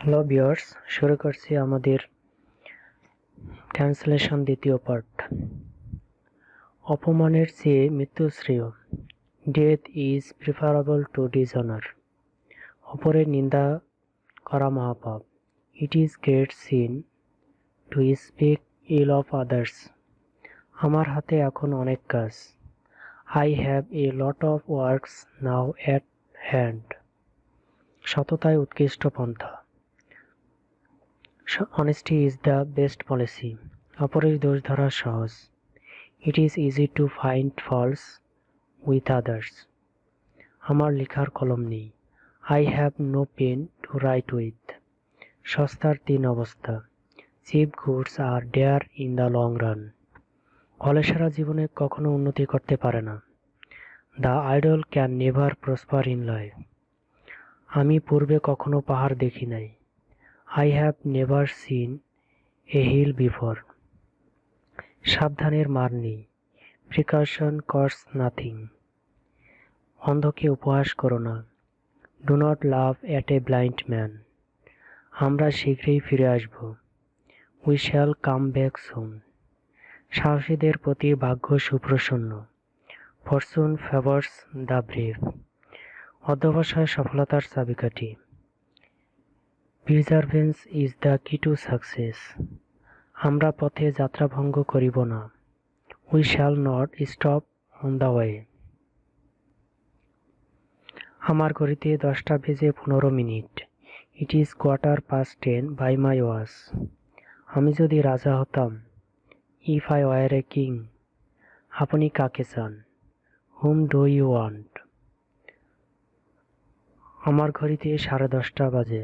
Hello viewers, শুরু করছি আমাদের ট্রান্সলেশন দ্বিতীয় পার্ট। অপমানের চেয়ে মৃত্যু শ্রেয়। Death is preferable to dishonour. অপরের নিন্দা করা মহাপাপ। It is great sin to speak ill of others. আমার হাতে এখন অনেক কাজ। I have a lot of works now at hand. সততাই উৎকৃষ্ট পন্থা। Honesty is the best policy. অপরের দোষ ধরা সহজ। It is easy to find faults with others. আমার লেখার কলম নেই। I have no pen to write with. সস্তার তিন অবস্থা। Cheap goods are dear in the long run. অলসেরা জীবনে কখনো উন্নতি করতে পারে না। The idle can never prosper in life. আমি পূর্বে কখনো পাহাড় দেখি নাই। I have never seen a hill before. সাবধানের মার নেই। Precaution costs nothing. অন্ধকে উপহাস করো না। Do not laugh at a blind man. আমরা শীঘ্রই ফিরে আসব। We shall come back soon. সাহসীদের প্রতি ভাগ্য সুপ্রসন্ন। Fortune favors the brave. অধ্যবসায় সফলতার চাবিকাঠি। Perseverance is the key to success. আমরা পথে যাত্রাভঙ্গ করিব না। We shall not stop on the way. আমার ঘড়িতে 10:15। It is 10:15 by my watch. আমি যদি রাজা হতাম। If I were a king. আপনি কাকে চান? Whom do you want? আমার ঘড়িতে 10:30 বাজে।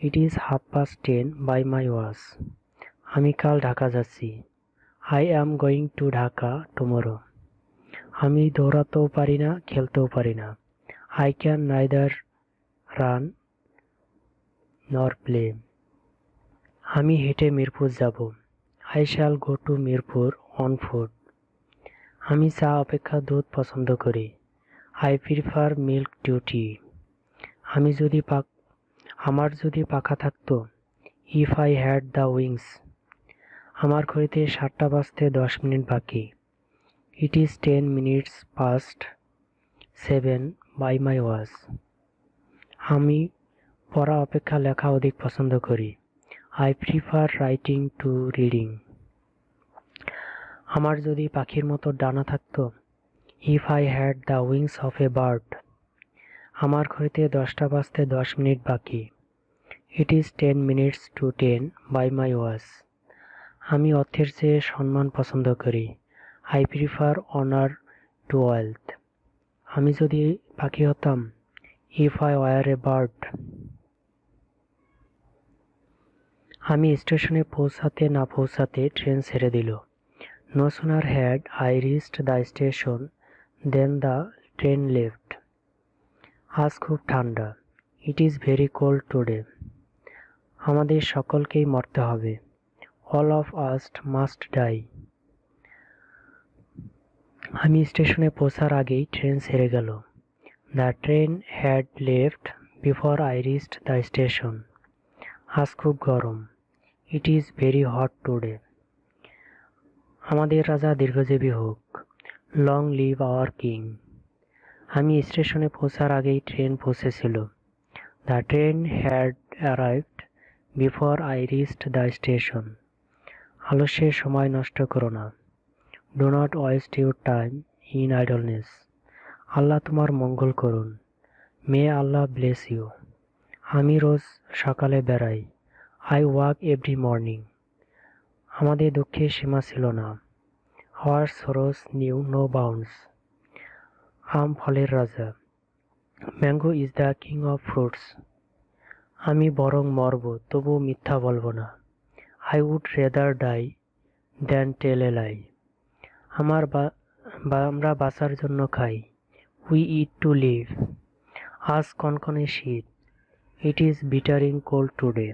It is 10:30 by my watch. আমি কাল ঢাকা যাচ্ছি। I am going to Dhaka tomorrow. আমি দৌড়াতেও পারি না, খেলতেও পারি না। I can neither run nor play. আমি হেঁটে মিরপুর যাব। I shall go to Mirpur on foot. আমি চা অপেক্ষা দুধ পছন্দ করি। I prefer milk to tea. আমার যদি পাখা থাকতো। If I had the wings. আমার ঘড়িতে 7টা বাজতে 10 মিনিট বাকি। It is 10 minutes past 7 by my watch. আমি পড়া অপেক্ষা লেখা অধিক পছন্দ করি। I prefer writing to reading. আমার যদি পাখির মতো ডানা থাকতো। If I had the wings of a bird. আমার ঘড়িতে 10টা বাজতে 10 মিনিট বাকি। It is 10 minutes to 10 by my watch. আমি অর্থের চেয়ে সম্মান পছন্দ করি। I prefer honor to wealth. আমি যদি পাখি হতাম। If I were a bird. আমি স্টেশনে পৌঁছাতে না পৌঁছাতে ট্রেন ছেড়ে দিল। No sooner had I reached the station than the train left. আজ খুব ঠান্ডা। It is very cold today. আমাদের সকলকেই মরতে হবে। All of us must die. আমি স্টেশনে পৌঁছার আগেই ট্রেন ছেড়ে গেল। The train had left before I reached the station. আজ খুব গরম। It is very hot today. আমাদের রাজা দীর্ঘজীবী হোক। Long live our king. আমি স্টেশনে পৌঁছার আগেই ট্রেন পৌঁছেছিল। The train had arrived before I reached the station. আলস্যে সময় নষ্ট করো না। Do not waste your time in idleness. আল্লাহ তোমার মঙ্গল করুন। May Allah bless you. আমি রোজ সকালে বেরাই। I walk every morning. আমাদের দুঃখের সীমা ছিল না। Our sorrows knew no bounds. আম ফলের রাজা। Mango is the king of fruits. আমি বরং মরব, তবু মিথ্যা বলবো না। I would rather die than tell a lie. আমরা বাঁচার জন্য খাই। We eat to live. আজ কনকনে শীত। It is bittering cold today.